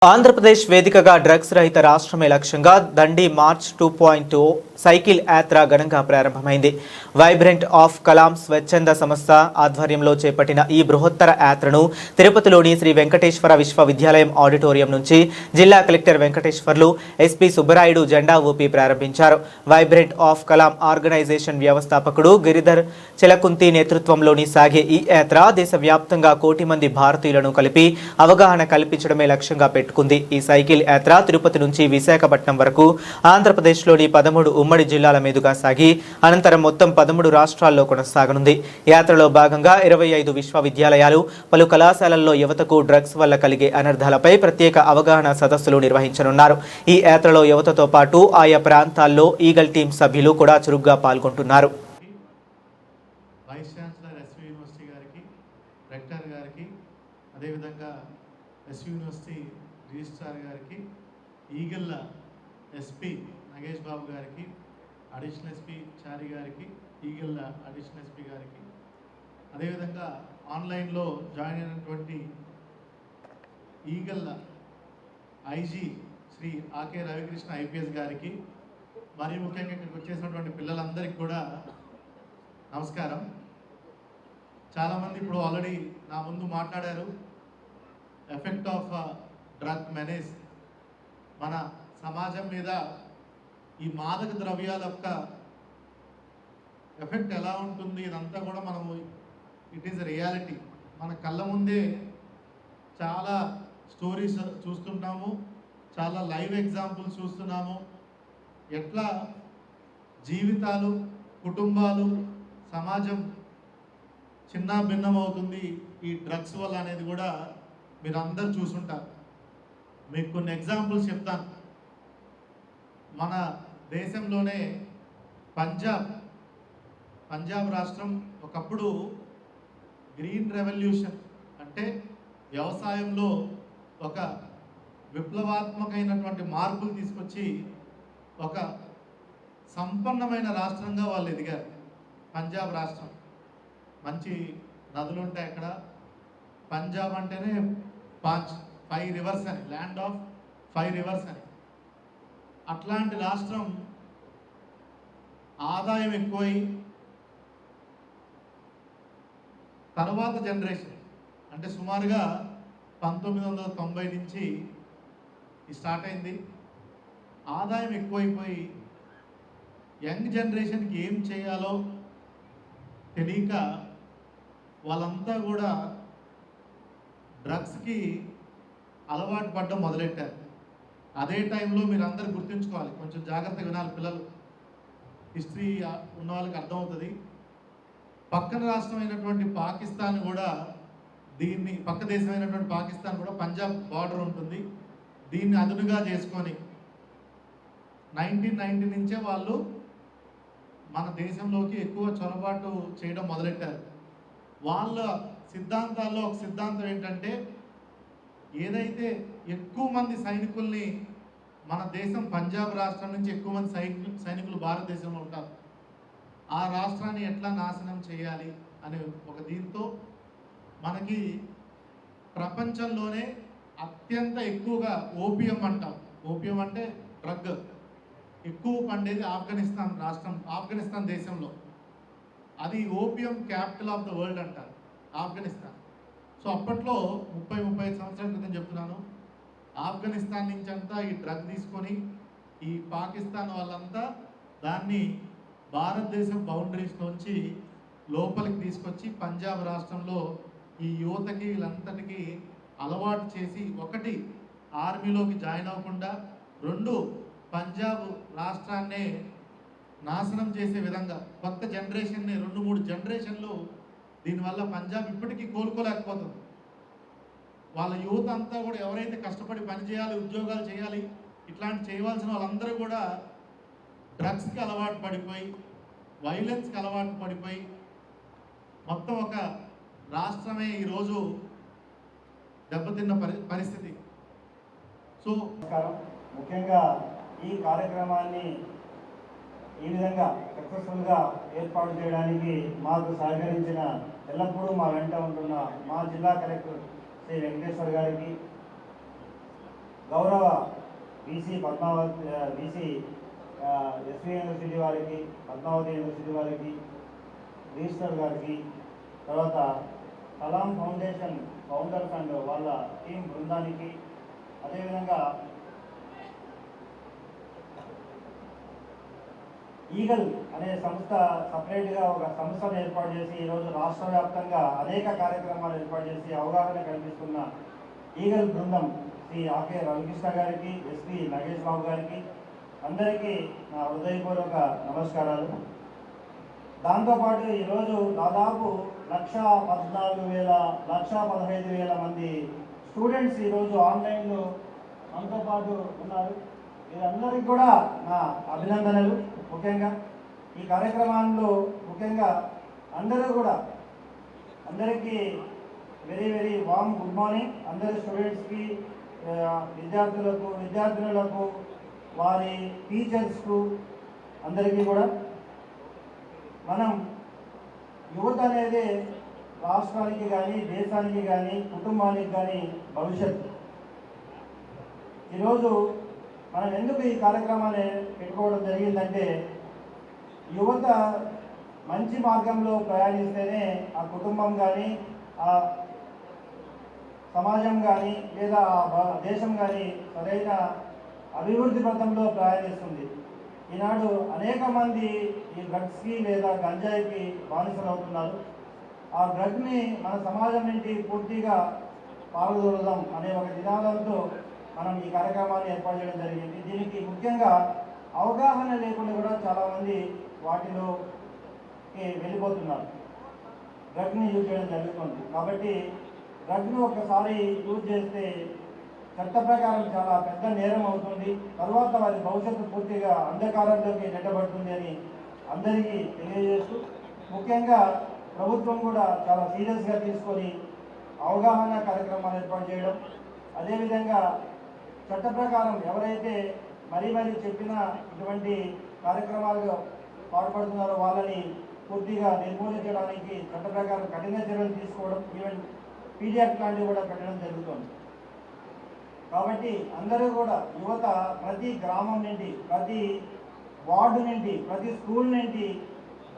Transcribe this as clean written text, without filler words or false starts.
ఆంధ్రప్రదేశ్ వేదికగా డ్రగ్స్ రహిత రాష్ట్రమే లక్ష్యంగా దండి మార్చ్ 2.0 సైకిల్ యాత్ర ఘనంగా ప్రారంభమైంది. వైబ్రెంట్ ఆఫ్ కలాం స్వచ్ఛంద సంస్థ ఆధ్వర్యంలో చేపట్టిన ఈ బృహత్తర యాత్రను తిరుపతిలోని శ్రీ వెంకటేశ్వర విశ్వవిద్యాలయం ఆడిటోరియం నుంచి జిల్లా కలెక్టర్ వెంకటేశ్వర్లు, ఎస్పీ సుబ్బరాయుడు జెండా ఊపి ప్రారంభించారు. వైబ్రెంట్ ఆఫ్ కలాం ఆర్గనైజేషన్ వ్యవస్థాపకుడు గిరిధర్ చిలకుంతి నేతృత్వంలోని సాగే ఈ యాత్ర దేశవ్యాప్తంగా కోటి మంది భారతీయులను కలిపి అవగాహన కల్పించడమే లక్ష్యంగా ఈ సైకిల్ యాత్ర తిరుపతి నుంచి విశాఖపట్నం వరకు ఆంధ్రప్రదేశ్లోని 13 ఉమ్మడి జిల్లాల మీదుగా సాగి అనంతరం మొత్తం 13 రాష్ట్రాల్లో కొనసాగనుంది. యాత్రలో భాగంగా 25 విశ్వవిద్యాలయాలు, పలు కళాశాలల్లో యువతకు డ్రగ్స్ వల్ల కలిగే అనర్థాలపై ప్రత్యేక అవగాహన సదస్సులు నిర్వహించనున్నారు. ఈ యాత్రలో యువతతో పాటు ఆయా ప్రాంతాల్లో ఈగల్ టీం సభ్యులు కూడా చురుగ్గా పాల్గొంటున్నారు. రిజిస్ట్రార్ గారికి, ఈగల్ ఎస్పీ నగేష్ బాబు గారికి, అడిషనల్ ఎస్పీ చారి గారికి, ఈగల్ అడిషనల్ ఎస్పీ గారికి, అదేవిధంగా ఆన్లైన్లో జాయిన్ అయినటువంటి eagle IG Shri A K Ravikrishna IPS గారికి, మరియు ముఖ్యంగా ఇక్కడికి వచ్చేసినటువంటి పిల్లలందరికీ కూడా నమస్కారం. చాలామంది ఇప్పుడు ఆల్రెడీ నా ముందు మాట్లాడారు. ఎఫెక్ట్ ఆఫ్ డ్రగ్ మెనేజ్ మన సమాజం మీద ఈ మాదక ద్రవ్యాల యొక్క ఎఫెక్ట్ ఎలా ఉంటుంది, ఇదంతా కూడా మనము ఇట్ ఈస్ రియాలిటీ. మన కళ్ళ ముందే చాలా స్టోరీస్ చూస్తుంటాము, చాలా లైవ్ ఎగ్జాంపుల్స్ చూస్తున్నాము. ఎట్లా జీవితాలు, కుటుంబాలు, సమాజం చిన్న భిన్నమవుతుంది ఈ డ్రగ్స్ వల్ల అనేది కూడా మీరు అందరు చూసుంటారు. మీకు కొన్ని ఎగ్జాంపుల్స్ చెప్తాను. మన దేశంలోనే పంజాబ్ రాష్ట్రం ఒకప్పుడు గ్రీన్ రెవల్యూషన్ అంటే వ్యవసాయంలో ఒక విప్లవాత్మకమైనటువంటి మార్పులు తీసుకొచ్చి ఒక సంపన్నమైన రాష్ట్రంగా వాళ్ళు ఎదిగారు. పంజాబ్ రాష్ట్రం మంచి నదులు ఉంటాయి అక్కడ. పంజాబ్ అంటేనే 5 రివర్స్ అని, ల్యాండ్ ఆఫ్ 5 రివర్స్ అని. అట్లాంటి రాష్ట్రం ఆదాయం ఎక్కువై తర్వాత జనరేషన్ అంటే సుమారుగా 1990 నుంచి స్టార్ట్ అయింది. ఆదాయం ఎక్కువైపోయి యంగ్ జనరేషన్కి ఏం చేయాలో తెలియక వాళ్ళంతా కూడా డ్రగ్స్కి అలవాటు పడడం మొదలెట్టారు. అదే టైంలో మీరు అందరూ గుర్తుంచుకోవాలి, కొంచెం జాగ్రత్తగా వినాలి పిల్లలు. హిస్టరీ ఉన్న వాళ్ళకి అర్థమవుతుంది. పక్కన రాష్ట్రమైనటువంటి పాకిస్తాన్ కూడా పక్క దేశమైనటువంటి పాకిస్తాన్ కూడా పంజాబ్ బార్డర్ ఉంటుంది. దీన్ని అదునుగా చేసుకొని 1990 నుంచే వాళ్ళు మన దేశంలోకి ఎక్కువ చొరబాటు చేయడం మొదలెట్టారు. వాళ్ళ సిద్ధాంతాల్లో ఒక సిద్ధాంతం ఏంటంటే, ఏదైతే ఎక్కువ మంది సైనికుల్ని మన దేశం పంజాబ్ రాష్ట్రం నుంచి ఎక్కువ మంది సైనికులు భారతదేశంలో ఉంటారు, ఆ రాష్ట్రాన్ని ఎట్లా నాశనం చేయాలి అనే ఒక దీంతో మనకి ప్రపంచంలోనే అత్యంత ఎక్కువగా ఓపియం అంటాం. ఓపియం అంటే డ్రగ్ ఎక్కువ పండేది ఆఫ్ఘనిస్తాన్ రాష్ట్రం, ఆఫ్ఘనిస్తాన్ దేశంలో. అది opium capital of the world అంటారు ఆఫ్ఘనిస్తాన్. సో అప్పట్లో 30-35 సంవత్సరాల క్రితం చెప్తున్నాను, ఆఫ్ఘనిస్తాన్ నుంచి అంతా ఈ డ్రగ్ తీసుకొని ఈ పాకిస్తాన్ వాళ్ళంతా దాన్ని భారతదేశం బౌండరీస్ నుంచి లోపలికి తీసుకొచ్చి పంజాబ్ రాష్ట్రంలో ఈ యువతకి వీళ్ళంతటికి అలవాటు చేసి, ఒకటి ఆర్మీలోకి జాయిన్ అవ్వకుండా, 2 పంజాబ్ రాష్ట్రాన్నే నాశనం చేసే విధంగా కొత్త జనరేషన్ని 2-3 జనరేషన్లు దీనివల్ల పంజాబ్ ఇప్పటికీ కోలుకోలేకపోతుంది. వాళ్ళ యువత అంతా కూడా ఎవరైతే కష్టపడి పని చేయాలి, ఉద్యోగాలు చేయాలి, ఇట్లాంటి చేయవలసిన వాళ్ళందరూ కూడా డ్రగ్స్కి అలవాటు పడిపోయి, వైలెన్స్కి అలవాటు పడిపోయి మొత్తం ఒక రాష్ట్రమే ఈరోజు దెబ్బతిన్న పరిస్థితి. సో ముఖ్యంగా ఈ కార్యక్రమాన్ని ఈ విధంగా సక్సెస్ఫుల్గా ఏర్పాటు చేయడానికి మాకు సహకరించిన ఎల్లప్పుడూ మా వెంట ఉంటున్న మా జిల్లా కలెక్టర్ శ్రీ వెంకటేశ్వర్ గారికి, గౌరవ బీసీ ఎస్వి యూనివర్సిటీ వారికి, పద్మావతి యూనివర్సిటీ వారికి, రిజిస్టర్ గారికి, తర్వాత కలాం ఫౌండేషన్ ఫౌండర్స్ అండ్ వాళ్ళ టీం బృందానికి, అదేవిధంగా ఈగల్ అనే సంస్థ సపరేట్గా ఒక సంస్థను ఏర్పాటు చేసి ఈరోజు రాష్ట్ర వ్యాప్తంగా అనేక కార్యక్రమాలు ఏర్పాటు చేసి అవగాహన కల్పిస్తున్న ఈగల్ బృందం శ్రీ ఆకే రవికృష్ణ గారికి, ఎస్పీ నగేష్ బాబు గారికి అందరికీ నా హృదయపూర్వక నమస్కారాలు. దాంతోపాటు ఈరోజు దాదాపు 1,14,000 మంది స్టూడెంట్స్ ఈరోజు ఆన్లైన్లో మనతో పాటు ఉన్నారు. వీరందరికీ కూడా నా అభినందనలు. ముఖ్యంగా ఈ కార్యక్రమాల్లో ముఖ్యంగా అందరికీ very very warm good morning. అందరి స్టూడెంట్స్కి, విద్యార్థినులకు, వారి టీచర్స్కు అందరికీ కూడా మనం యువత అనేది రాష్ట్రానికి కానీ, దేశానికి కానీ, కుటుంబానికి కానీ భవిష్యత్తు. ఈరోజు మనం ఎందుకు ఈ కార్యక్రమాన్ని పెట్టుకోవడం జరిగిందంటే, యువత మంచి మార్గంలో ప్రయాణిస్తేనే ఆ కుటుంబం కానీ, ఆ సమాజం కానీ, లేదా ఆ దేశం కానీ సరైన అభివృద్ధి పథంలో ప్రయాణిస్తుంది. ఈనాడు అనేక మంది ఈ డ్రగ్స్కి లేదా గంజాయికి బానిసలవుతున్నారు. ఆ డ్రగ్ని మన సమాజం నుండి పూర్తిగా పాల్గొడదాం అనే ఒక నినాదంతో మనం ఈ కార్యక్రమాన్ని ఏర్పాటు చేయడం జరిగింది. దీనికి ముఖ్యంగా అవగాహన లేకుండా కూడా చాలామంది వాటిలోకి వెళ్ళిపోతున్నారు, డ్రగ్ని యూజ్ చేయడం జరుగుతుంది. కాబట్టి డ్రగ్ను ఒకసారి యూజ్ చేస్తే చట్ట ప్రకారం చాలా పెద్ద నేరం అవుతుంది. తర్వాత వారి భవిష్యత్తు పూర్తిగా అంధకారంలోకి నెట్టబడుతుంది అని అందరికీ తెలియజేస్తూ, ముఖ్యంగా ప్రభుత్వం కూడా చాలా సీరియస్గా తీసుకొని అవగాహన కార్యక్రమాలు ఏర్పాటు చేయడం, అదేవిధంగా చట్ట ప్రకారం ఎవరైతే మరీ చెప్పిన ఇటువంటి కార్యక్రమాలు పాల్పడుతున్నారో వాళ్ళని పూర్తిగా నిర్మూలించడానికి చట్ట ప్రకారం కఠిన చర్యలు తీసుకోవడం, ఈవెన్ పీడియాక్ట్ లాంటివి కూడా పెట్టడం జరుగుతుంది. కాబట్టి అందరూ కూడా యువత ప్రతి గ్రామం నుండి, ప్రతి వార్డు నుండి, ప్రతి స్కూల్ నుండి